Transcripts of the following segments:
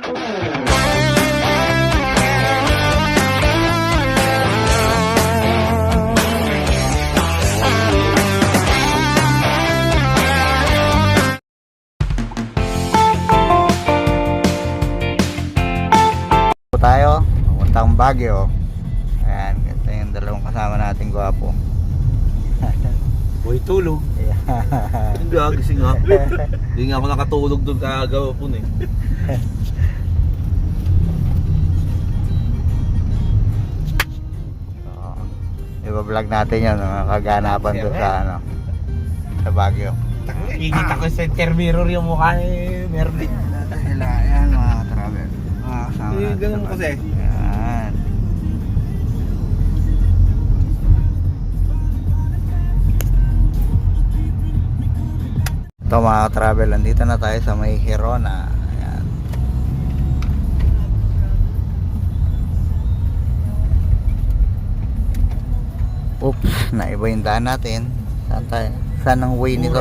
Tayo pupuntang Baguio. Ayan, ito yung dalawang kasama nating gwapo. Boy tulog. Hindi gising nga. Hindi nga ako nakatulog doon kagawa po eh. Iba-vlog natin yun, mga kaganapan doon sa ano, sa Baguio. Ikita ko sa mirror yung mukha ni Mervin. Sila, ayan mga travel. Mga kasama natin. Ganun kasi. Ayan. Ito mga travel, andito na tayo sa may Hirona. Ayan. Oops, naiba yung daan natin. Saan tayo? Saan ang way nito?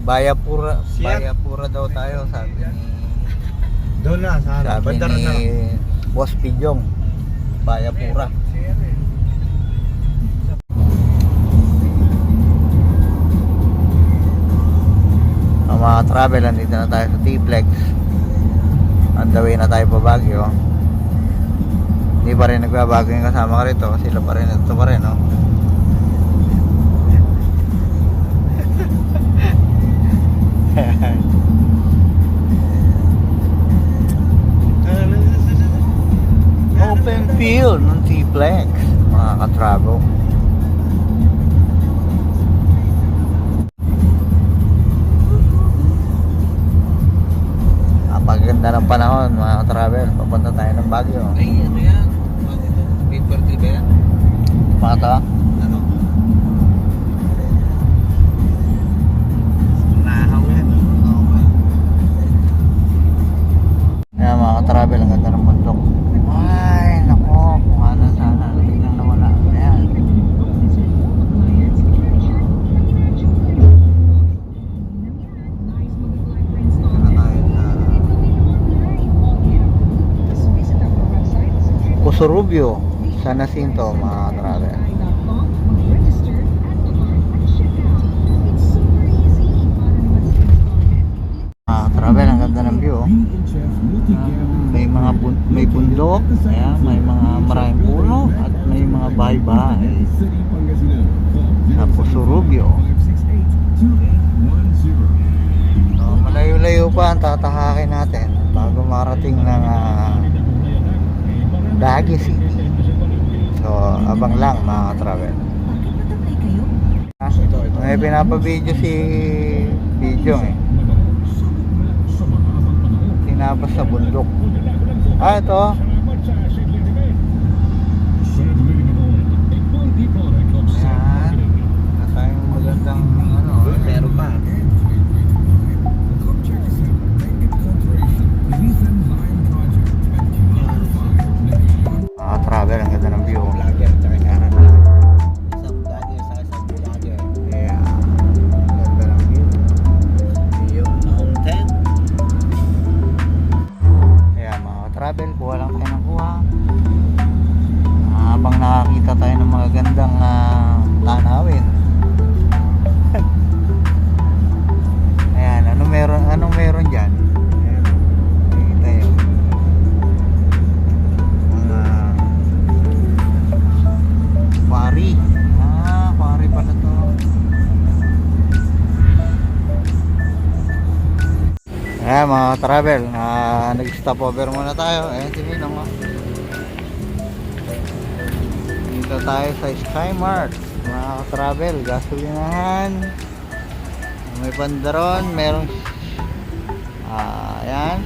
Bayapura. Bayapura daw tayo, sabi ni Doon na, sa sabi ni Boss Pidyong. Bayapura. Ang mga travel, andito na tayo sa T-Flex. On the way na tayo pa Baguio. Hindi pa rin nagbabago yung kasama ko rito. Sila pa rin, ito pa rin, no? Open field ng T-Flex, mga katrabaho. Napaganda ng panahon, mga katravel. Papunta tayo ng Baguio. Ay, ano yan? Paper tree ba yan? Pata? Ano? Nahaw yan. Ayan mga katravel, ang ganda ng bundok. Ay, nako, kuha na sana. Biglang nawala. Ayan. Cosurubio, San Jacinto, mga katravel. Travel, ang ganda ng view. May bundok, ayan, may mga maraming puno at may mga bahay-bahay sa Cosurubio. So, malayo-layo pa ang tatahakin natin bago marating ng Baguio City. So abang lang mga travel. May pinapabideo si Bidyong eh. Tinapos sa bundok. Ito. Ayan. Tayong magandang ano. Meron pa. Travel, ang ganda ng view. Vlogger, tsaka kanan. Isang vlogger sa isang vlogger. Yeah. Ganda ng view. Yung mountain. Kaya mga travel, kuha lang tayo ng kuha. Habang nakakita tayo ng mga gandang tanawin. Ayan, anong meron dyan? Ayan, nakikita yun. Quarry. Quarry pala to. Ayan mga travel, nag-stop over muna tayo. Ayan si Minong. Dito tayo sa Skymart. Mga travel, gasolinahan. May bandaron, merong ayan.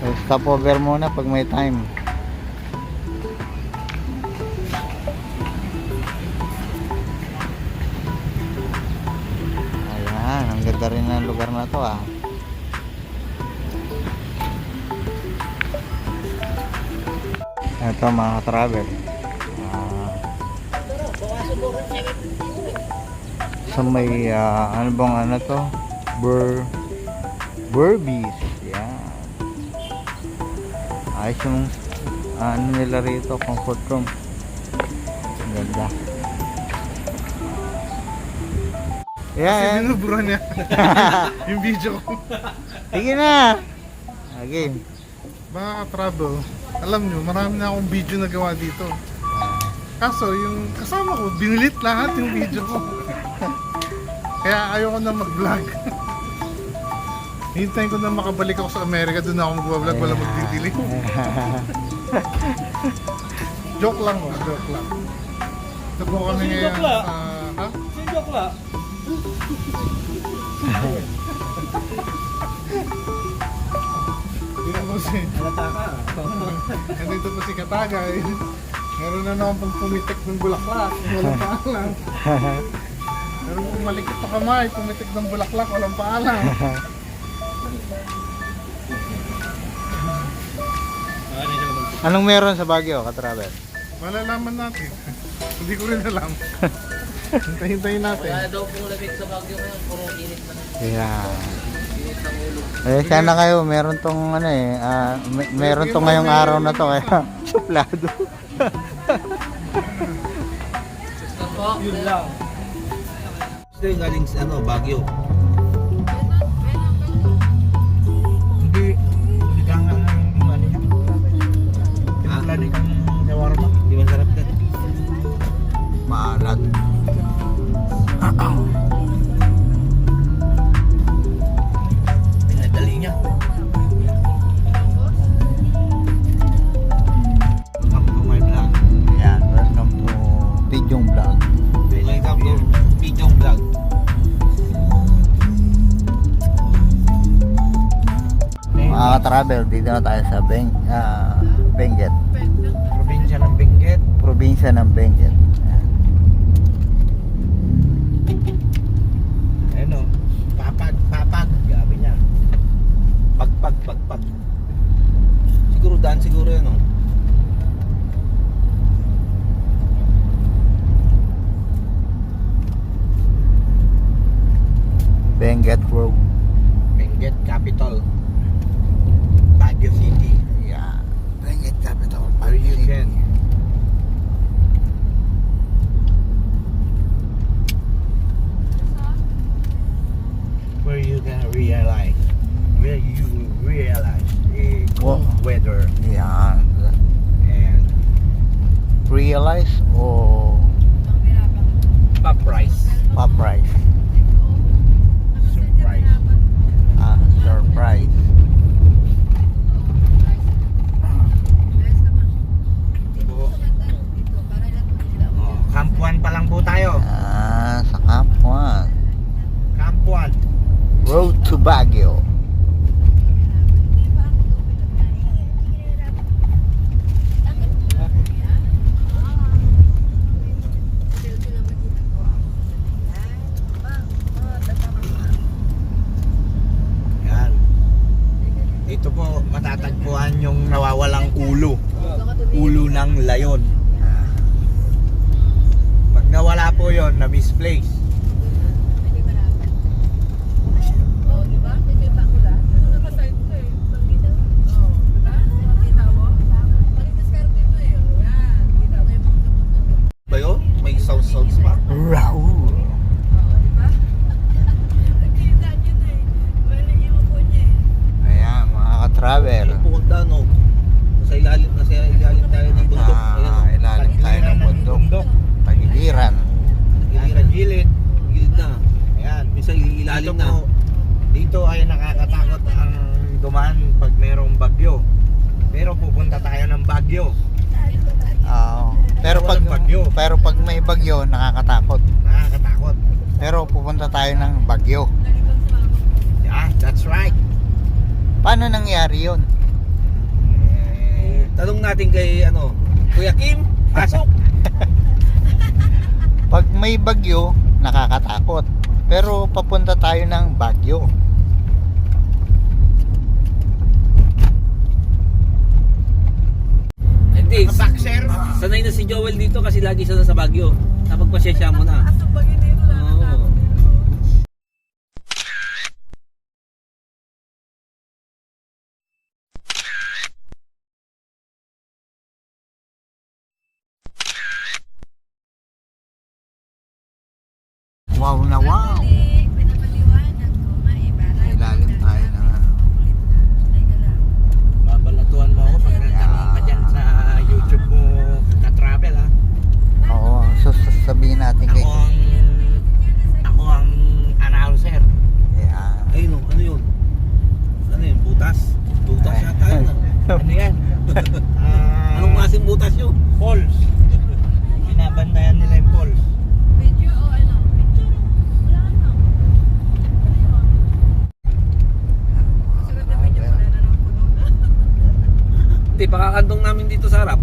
So, stop over muna pag may time. Ang ganda rin ng lugar na to Ito mga travel. Sa may ano bang ano to? Burbies. Yan. Ayos yung ano nila rito, comfort room. Ang ganda. Kasi Yan. binubura niya yung video ko. Sige na. Game. Mga ka-travel, alam nyo, marami na akong video na gawa dito. Kaso yung kasama ko, binilit lahat yung video ko. Kaya ayoko na mag-vlog. Hintayin ko na makabalik ako sa Amerika, doon ako mag-vlog, wala magdidiling. Joke lang oh, joke lang. Ito po kami ngayon sa... Ha? Joke lang. Dito po si... Halata ka. Nandito po si Katagay. Meron na naman pang pumitik ng bulaklak. Walang paalam. Meron pong malikit na kamay, pumitik ng bulaklak, walang paalam. Anong meron sa Baguio, ka-travel? Malalaman natin. Hindi ko rin alam. Hintayin natin. Wala daw pong lamig sa Baguio ngayon, puro init na. Yeah. Init ng ulo. Eh, sana kayo, meron tong ano eh, meron tong ngayong araw na to, kaya suplado. Yun lang. Gusto yung galing sa ano, Baguio. Hindi ka nga yung ano niya. Pinagladik ang shawarma. Hindi masarap ka. Maalat. Pinadali niya. Welcome to my vlog. Yan, welcome to Pidjong Vlog. Welcome to Pidjong Vlog. Mga ka-travel, dito na tayo sa Benguet. Probinsya ng Benguet. Probinsya ng Benguet. Yan. Ayun o. Papag. Gabi niya. Pagpag. Siguro daan siguro yan oh. Benguet Road. Benguet Capital. Baguio City. Yeah. Benguet Capital. Where you can. Where you can realize. Where you realize the cold weather Yan. and Realize o Pop rice. pop rice? surprise. Surprise. Kampuan pa lang po tayo. Sa Kapuan. Kampuan. Road to Baguio. Yan. Dito po matatagpuan yung nawawalang ulo. Ulo ng layon. Pag nawala po yon, na misplace. Ba yun? May sauce pa. Raul. Ayan, mga ka-travel. Pupunta no. Nasa ilalim tayo ng bundok. Ayan. Ilalim tayo ng bundok. Tagiliran. Giliran. Gilid. Gilid na. Ayan. Minsan ilalim na. Dito ay nakakatakot ang dumaan pag merong bagyo. Pero pupunta tayo ng Baguio. Oo. Pero pag may bagyo, nakakatakot. Nakakatakot. Pero pupunta tayo ng Baguio. Yeah, that's right. Paano nangyari yun? Tanong natin kay Kuya Kim, pasok. Pag may bagyo, nakakatakot. Pero papunta tayo ng Baguio. Hindi. Boxer. Sanay na si Joel dito kasi lagi siya sa Baguio. Napagpasyensya mo na. Oo. Wow na wow. Pinapaliwanag ko nga eh. Sa ilalim tayo ng ano. Babalatuan mo ako pag nagkaroon ka dyan sa YouTube mo ka-travel ha. Oo, so sasabihin natin kay Ako ang announcer. yeah. Ay no, ano yun? Ano yun? Butas? Butas Ay. yata yun. Ano yan? Anong klaseng butas yun? Falls. Binabandayan nila yung falls. Video o ano? Picture. Wala na. Sunod na video wala na ng puno na. Hindi, pakakantong namin dito sa harap.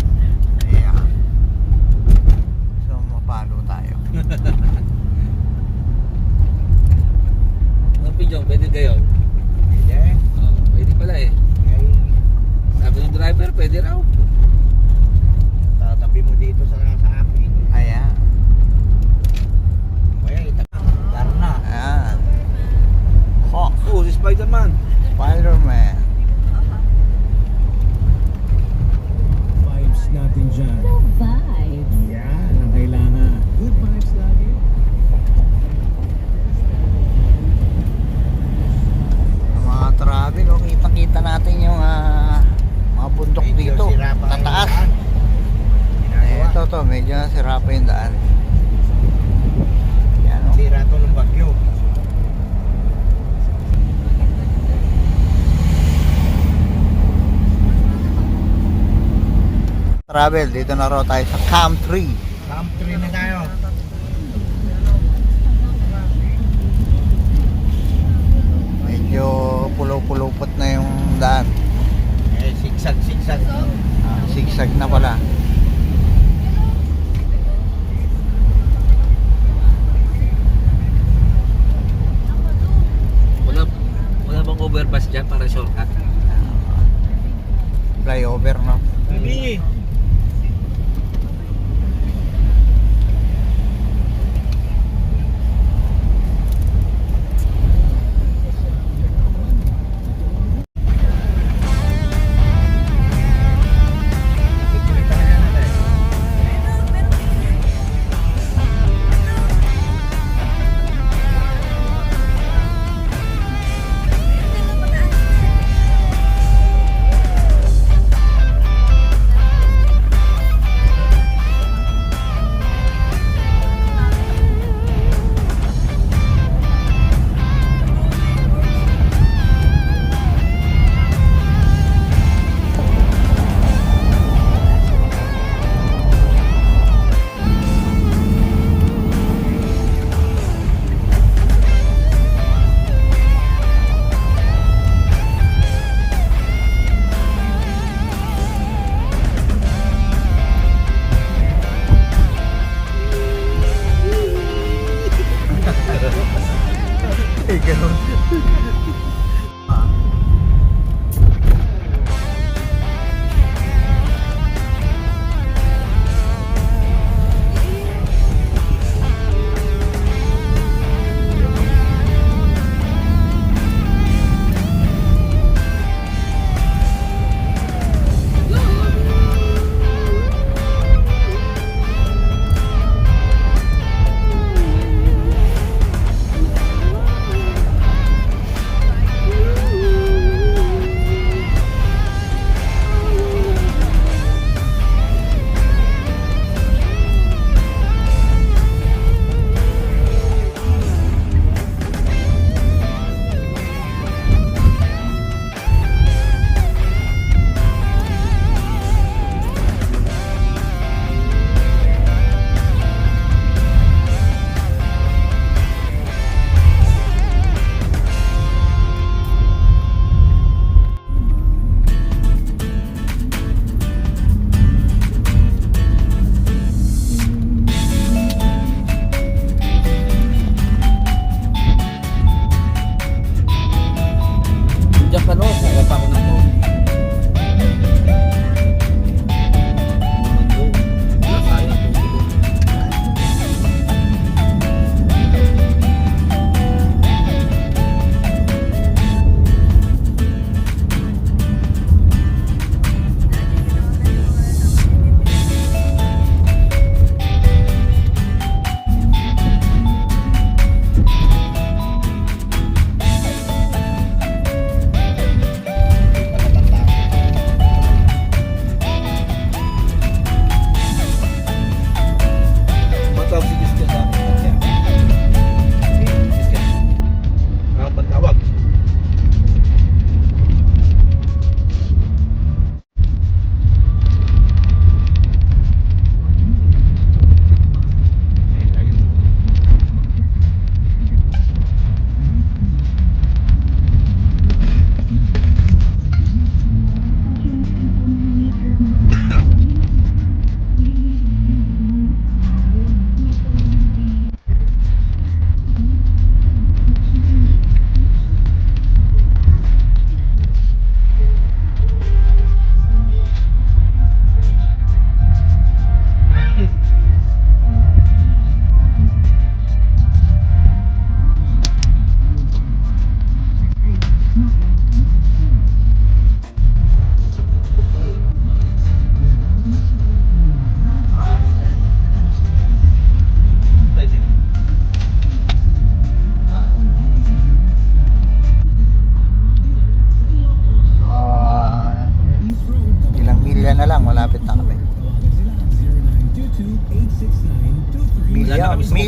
Yeah. So mapalo tayo. Ang pinyong, pwede kayo? Yeah. Oh, pwede pala eh. Sabi ng driver, pwede raw. Tatabi mo dito sa akin. Ayan. Kaya Darna. Ayan. Hawk. Oh, si Spider-Man. Spider-Man. Vibes natin dyan. Vibes. Yan ang kailangan. Good vibes lagi. Ang mga travel, oh, kitang-kita natin yung mga bundok Medyo dito. sira pa ang Tataas. daan. Ginagawa. Ito to, medyo nasira pa yung daan. Yan oh. Sira to ng bagyo. Travel, dito na raw tayo sa Camp 3. Camp 3 na tayo. Medyo pulo-pulupot na yung daan. Eh, sigsag. Sigsag na pala. Wala bang overpass dyan para shortcut? Flyover, no? Hindi.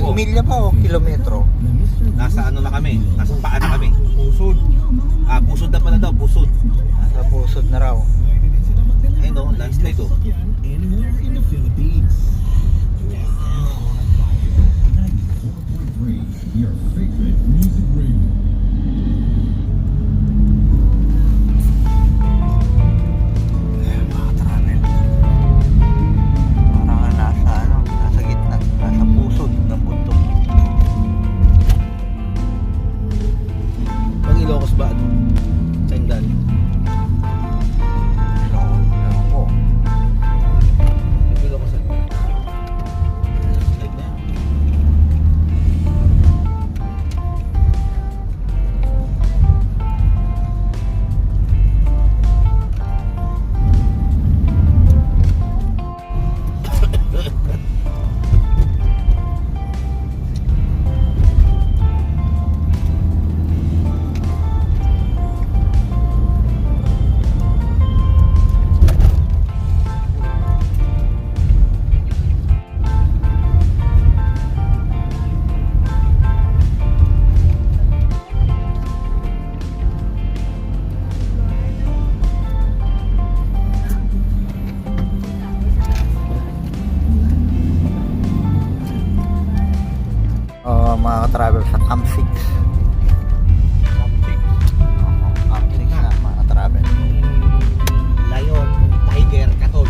milya pa o kilometro? Nasa ano na kami, nasa paa na kami. Pusod. Pusod na pala daw, pusod. Nasa pusod na raw. Ayun o, landslide o. Anywhere in the Philippines. Your favorite music radio. Mga travel. Parang nga nasa gitna, nasa pusod ng bundok. Pag Ilocos ba? Saan galing? Ewan ko. Pag Ilocos saan? Landslide na. Mga travel sa Camp 6. Camp 6 na mga travel. Lion, tiger, katol.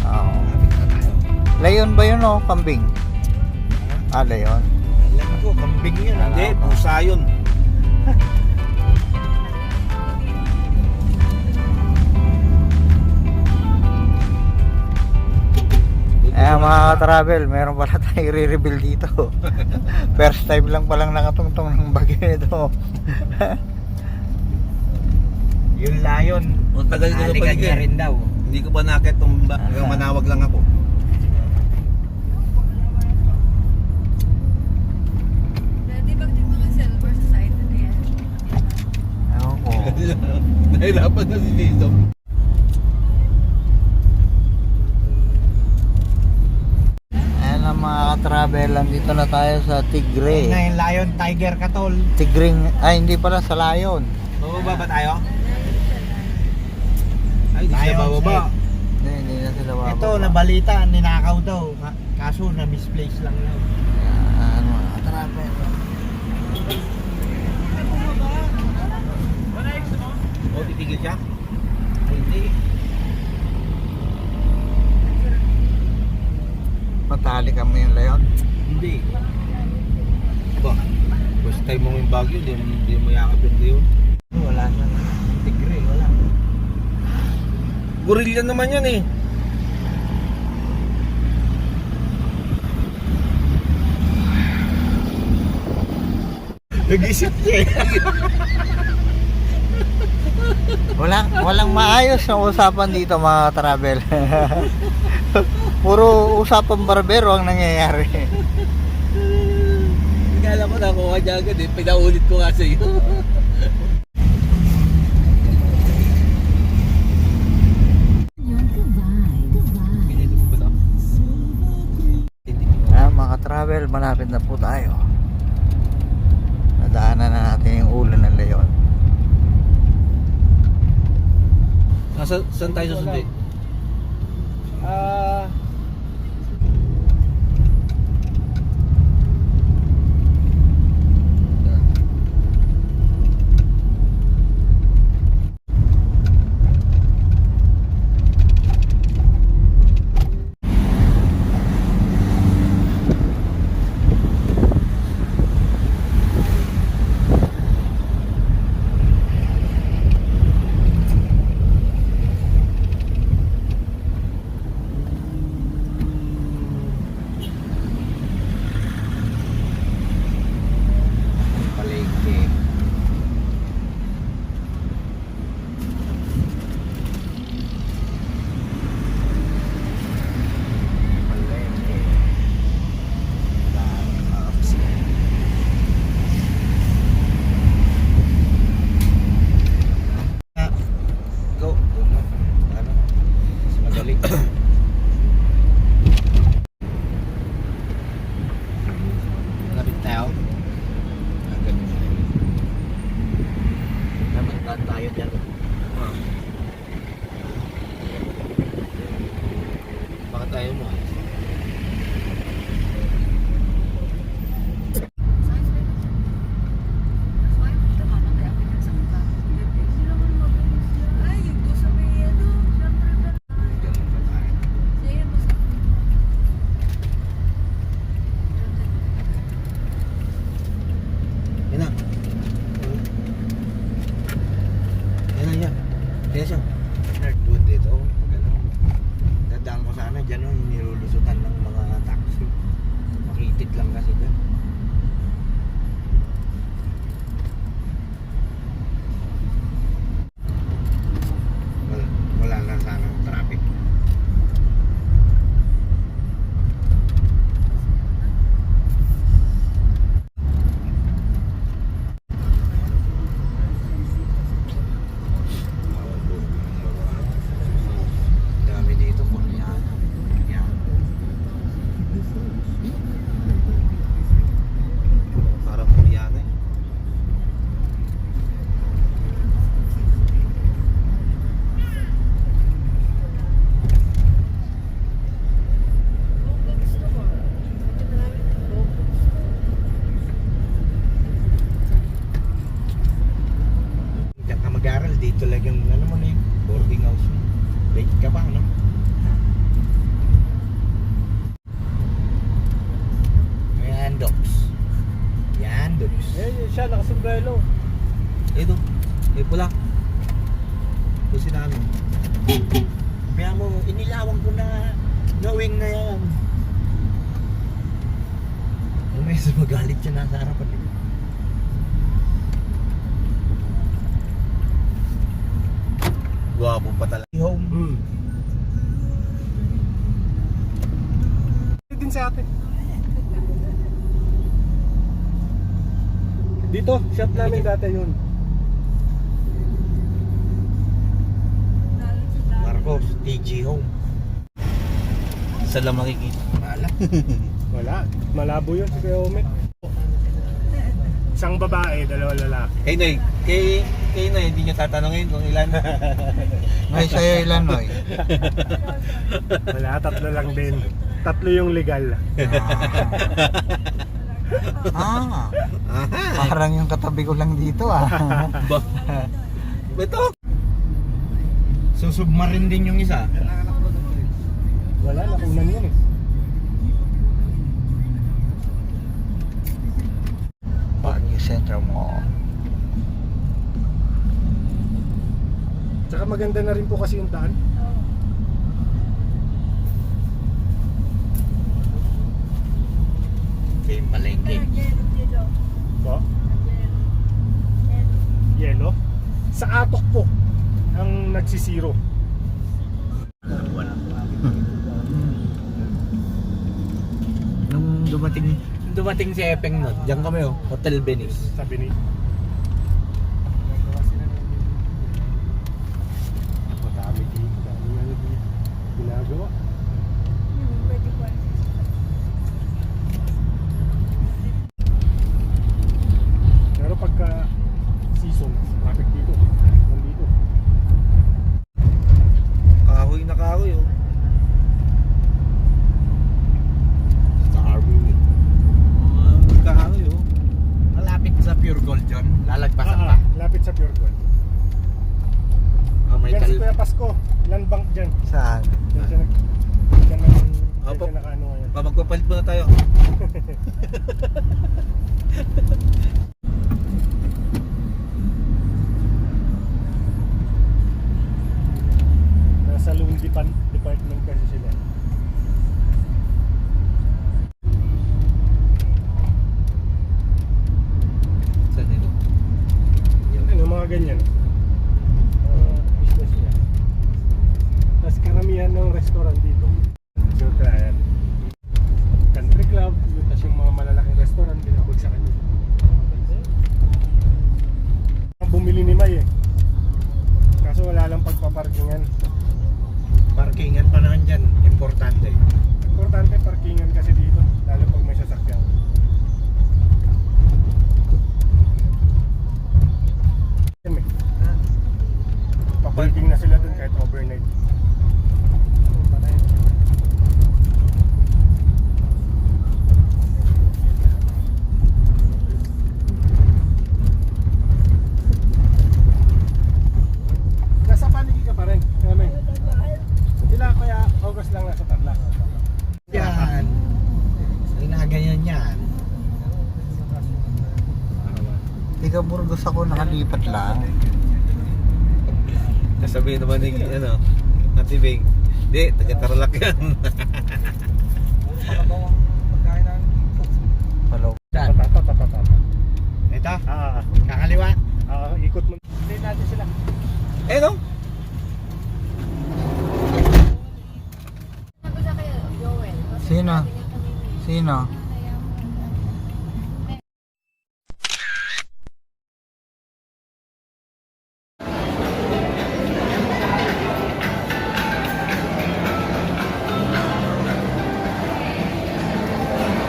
Oo. Lapit na tayo. Layon ba yun o? Kambing? Layon. Alam ko, kambing yun. Hindi, pusa yun. Mga travel, meron pala tayong i-reveal dito. First time lang palang nakatungtong ng bagyo nito. Yung lion. O, tagal ko na Halikan palik niya eh. rin daw. Hindi ko pa nakit hanggang Manawag lang ako. Dati bakit yung mga silver sa side na yan? Ewan ko. Nahirapan na si Tito. Ayan ang mga travel, nandito na tayo sa Tigre. Na yung lion, tiger, katol. Tigring, hindi pala sa Layon. Bababa ba tayo? Ay, di siya Lion, bababa. Hindi na sila bababa. Ito, nabalita, ninakaw daw. Kaso, na-misplace lang daw. Ayan mga travel. O, titigil siya? Ay, hindi. Matali kami yung Layon. Hindi. Ba, first time mo yung Baguio, hindi mo yakap yung Leon. Wala na. Tigre, wala. Gorilla naman yan eh. Nag-isip niya eh. Walang maayos na usapan dito mga travel. Puro usapang barbero ang nangyayari. Kala ko nakuha niya agad eh. Pinaulit ko nga sa iyo. Mga travel, malapit na po tayo. Nadaanan na natin yung ulo ng Layon. Saan tayo susundin? Bakit ayaw mo? Yan na. Yan na yan. Kaya siya. Nagtuwad dito. Ano? Dadaan ko sana dyan yung nilulusutan ng mga taxi. Makitid lang kasi dyan. Wala na sana traffic. Dami dito po. Yan. Yan. Parang Koreano eh. Diyan ka mag-aral, dito lang yung ano mo na yun, boarding house mo. Late ka pa, no? Yan, Docs. Yan, Docs. Siya, nakasumbrelo. Ito, may pula. Ito si namin. Kaya mo, inilawang ko na knowing na yan. May magalit siya nasa harapan. Gwapo pa talaga. Home. Din sa atin. Dito, shop namin dati yun. Marcos, TG Home. Saan lang makikita? Wala. Wala, malabo yun si Kuya Omet. Isang babae, dalawa lalaki. Kay Noy, hindi nyo tatanungin kung ilan. May sa'yo ilan, Noy? Wala, tatlo lang din. Tatlo yung legal. Ah, parang yung katabi ko lang dito ah. Ito. Susubmarin din yung isa. Wala, nakunan yun eh. Baguio Central Mall. Tsaka maganda na rin po kasi yung daan. Kay Palengke. Po? Yelo? Sa Atok po ang nagsisiro. Nung Dumating si Epeng nun. Diyan kami oh. Hotel Venice. Sabi ni madami dito. Dami nga dito ginagawa. Pero pagka season, traffic dito. Nandito. Kahoy na kahoy oh. Starving. Kahoy oh. Malapit sa Pure Gold John. Lalagpasan pa. Lapit sa Pure Gold. May Yan si Kuya Pasko. Land bank dyan. saan? Yan siya nag... Yan ang... Yan Opo. siya nakaano ngayon. Magpapalit muna tayo. Nasa loan department kasi sila. Saan ito? Ano, mga ganyan. Business niya. Tapos karamihan ng restaurant dito. So, kaya country club, tapos yung mga malalaking restaurant, binabagsakan nyo. Bumili ni May eh. Kaso wala lang pagpaparkingan. Parkingan pa naman dyan. Importante. Importante parkingan kasi dito, lalo pag may sasakyan. Nakaparking na sila dun kahit overnight. Nasa Panigi ka pa rin. Sila kaya August lang nasa Tarlac. Yan. Ginaganyan yan. Tiga Burgos ako, nakalipat lang. Nasabihin naman ni Natibing, di, taga-Tarlac yan. Hello. Saan? Tata. Ito? Ah, Kakaliwa? ikot mo. Hindi natin sila. Eh no? Sabi sa kayo, Joel. Sino? Sino?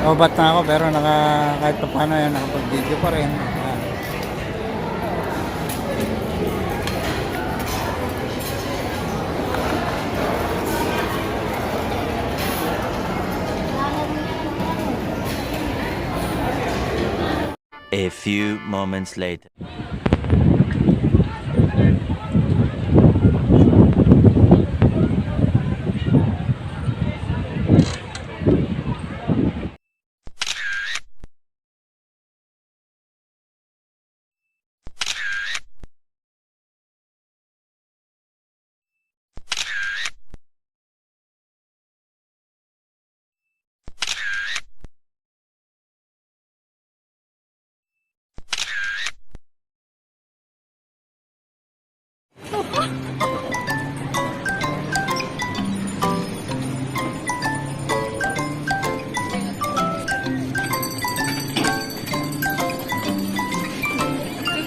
Obat na ako pero kahit pa paano yan, nakapag-video pa rin. Ayan. A few moments later.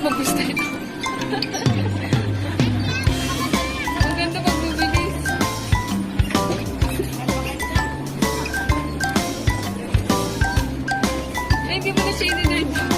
Mag-gusto ito. Ang ganda pag-bibilis. Ay, hindi mo na siya in-enjoy.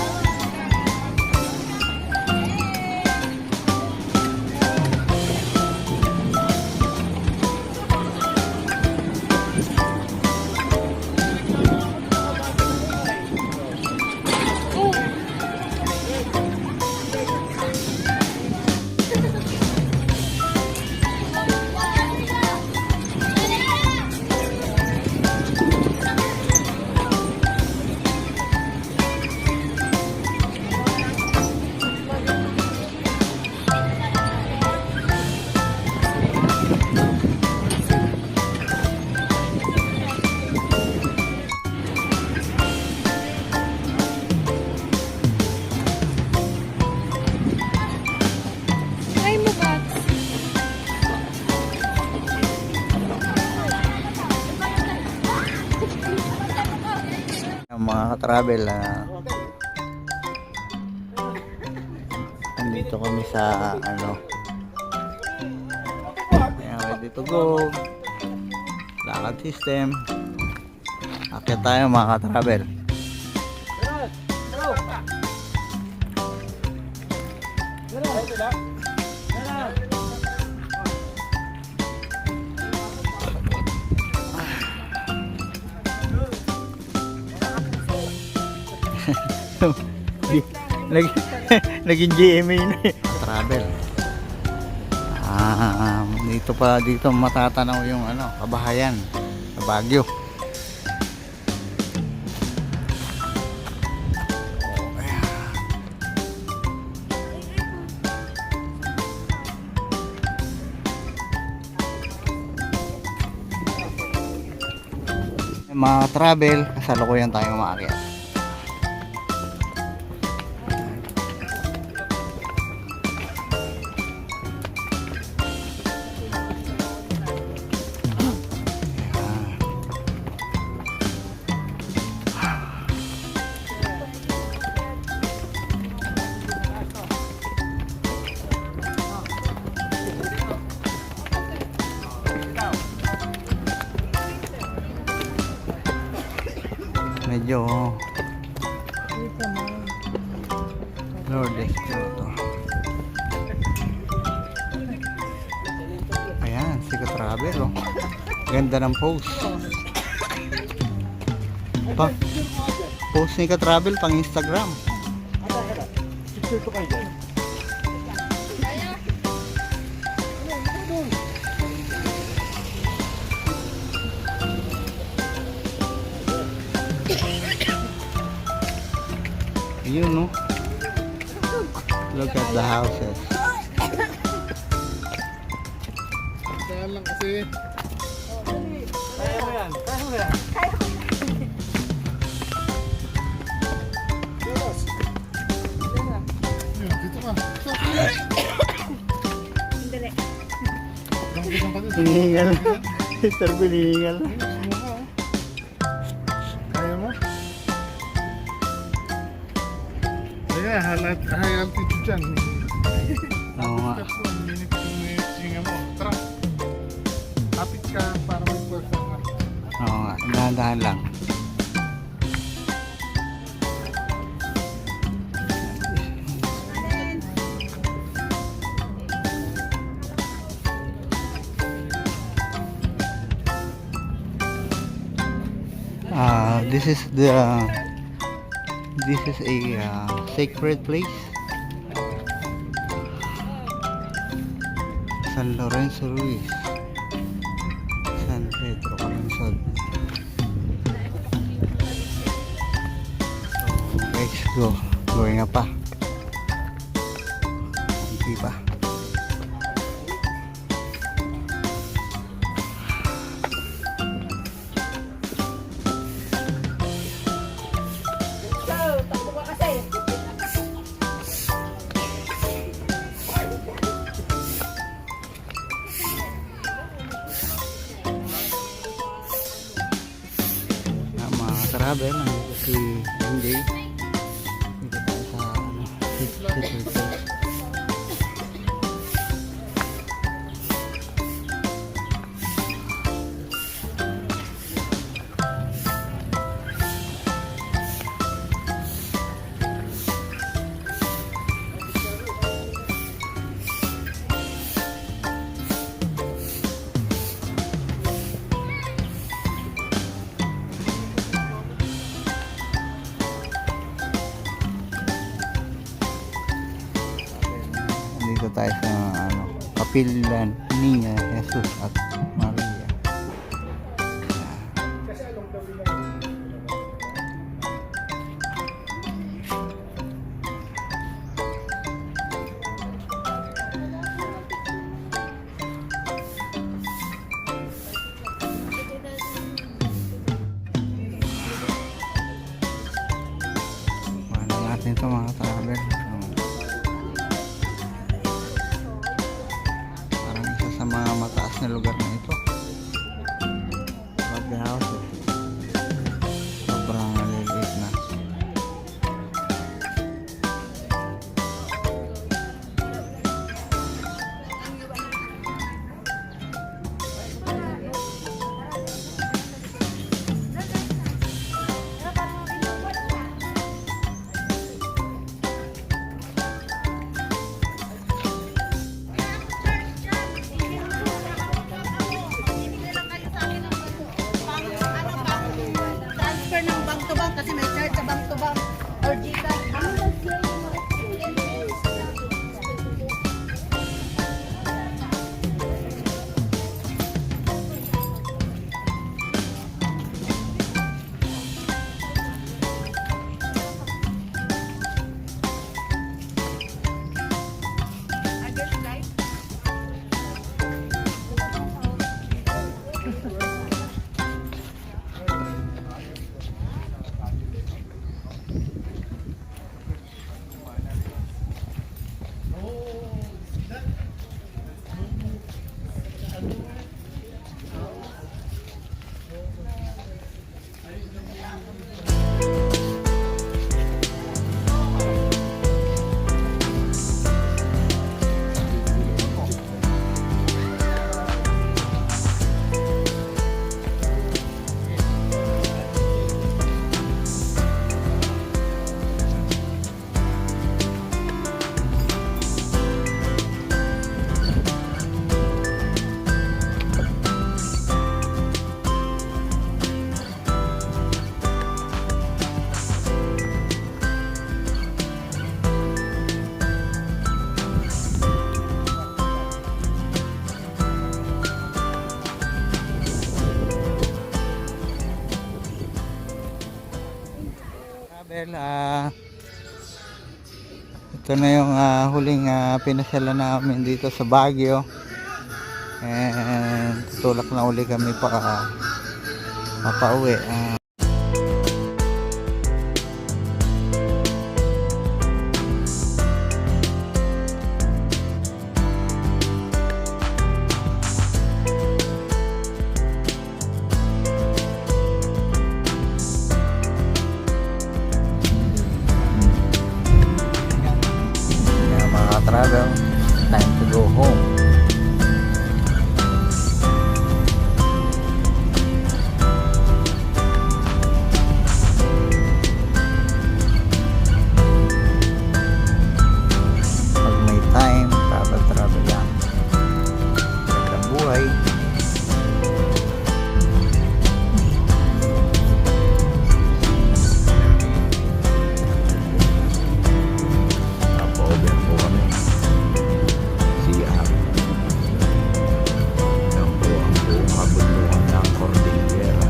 Ay mo, Bax. Ang mga ka-travel, nandito kami sa ayan, ready to go, lakad system. Akyat tayo mga ka-travel. Naging GMA na eh. Travel. Dito matatanaw yung kabahayan sa Baguio. Mga travel, kasalukuyan tayong umaakyat. Medyo Lord, let's go to. travel, oh. Ganda ng post. Post ni ka-travel pang Instagram. Picture ko kayo dyan. You know. Look at the houses. Dahil lang kasi. Kaya mo yan. Kaya mo yan. Yes. Yun, dito ka. Dali. Lang ko ka dito. Hinihingal. Mr. Bill, hinihingal. Sumuka, oh. Kaya mo? Kaya, high altitude dyan. Oo nga. Tapos, minute yung singa mo. Tara. Kapit ka para may pwersa ka. Oo nga. Dahan-dahan lang. This is a sacred place. San Lorenzo Ruiz, San Pedro Calungsod. Let's go. Going na pa. Hindi pa. Takbo ka kasi. Mga travel, nandito si Hindi. Dito tayo sa sacred place. Dito tayo sa Kapilan ni Jesus at Maria. Ano natin ito mga travel. Parang isa sa mga mataas na lugar na ito. Love the house. Sobrang naliliit na. travel, ito na yung huling pinasyalan namin dito sa Baguio. And tutulak na uli kami pa mapauwi. Kaya mga travel, time to go home. Pag may time, travel lang. Gandang buhay. Napa-over po kami. Siap. Yan po ang buong kabundukan ng Cordillera.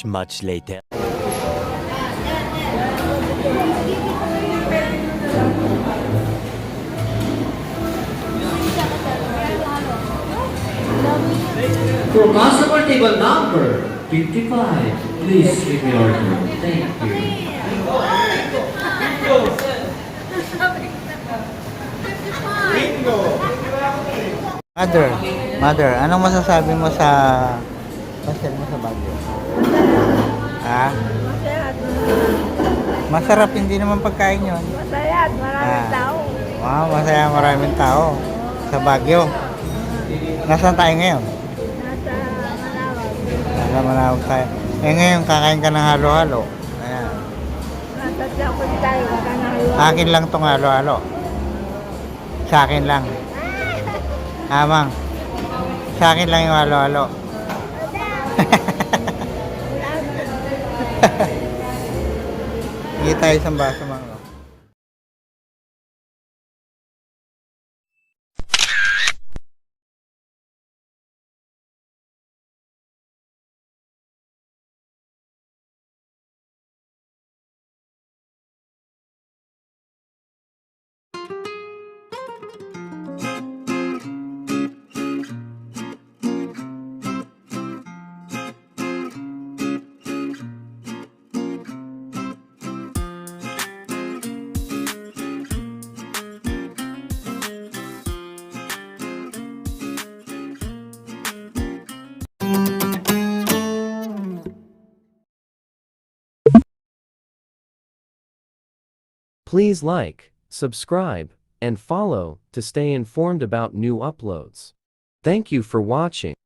Much later. For customer table number 55, please give me order. Thank you. Mother, anong masasabi mo sa pasyal mo sa Baguio? Ha? Masarap, hindi naman pagkain yun. Masaya at maraming tao. Wow, masaya, maraming tao sa Baguio. Nasaan tayo ngayon? Nasa Manawag. Nasa Manawag tayo. Eh ngayon, kakain ka ng halo-halo. Ayan. Nasa Tiyakuti tayo. Baka nakaluwa. Akin lang tong halo-halo. Sa akin lang. Amang. Sa akin lang yung halo-halo. Hindi tayo isang baso, mga. Please like, subscribe, and follow to stay informed about new uploads. Thank you for watching.